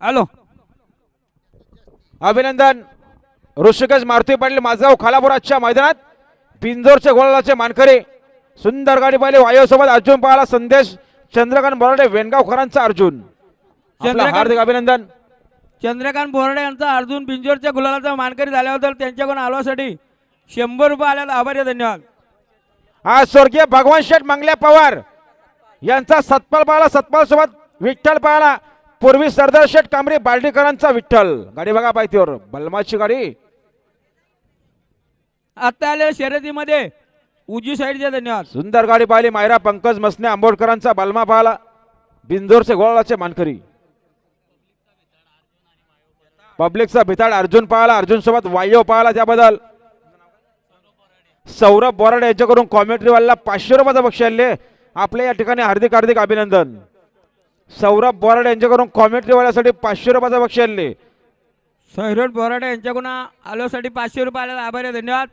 Hello अभिनंदन ऋषिकेश मारुती पाटील माझगाव खालापुराच्या मैदानात पिंजोरचे गोलाचे मानकरी सुंदर गाडी पाहिली वायुसोबत अर्जुन पाहाला संदेश चंद्रकांत बोराडे वेणगावकरांचा अर्जुन आपलं हार्दिक अभिनंदन चंद्रकांत बोराडे यांचा अर्जुन बिंजोरच्या गुलालाचा मानकरी झाल्याबद्दल त्यांच्याकडून आलवासाठी 100 रुपये आल्याला आभारी आहे, धन्यवाद. आज स्वर्गीय भगवान शेठ मंगल्या पवार यांचा सतपाल पाहाला सतपाल सोबत विठ्ठल पाहाला पूर्वी सरदार शेठ कांबरी बार्डीकरांचा विठ्ठल गाडी बघा पायथीवर बलमाची गाडी आता आलेल्या शर्यतीमध्ये उजवी साईडचे धन्यवाद. सुंदर गाडी पाहिली मायरा पंकज मसने आंबोडकरांचा बलमा पाहाला बिंजोरचे गोळाचे मानकरी पब्लिकचा भिताड अर्जुन पाहाला अर्जुन सोबत वायू पाहाला त्याबद्दल सौरभ बोराडे यांच्याकडून कॉमेंट्री वाला 500 रुपयाचा बक्षीस आले आपल्या या ठिकाणी हार्दिक हार्दिक अभिनंदन. सौरभ बोराडे यांच्याकडून कॉमेंट्री वाल्यासाठी 500 रुपयाचा बक्षीस आले. सौरभ बोराडे यांच्याकडून आल्यासाठी 500 रुपये आल्याला आभारी आहे, धन्यवाद.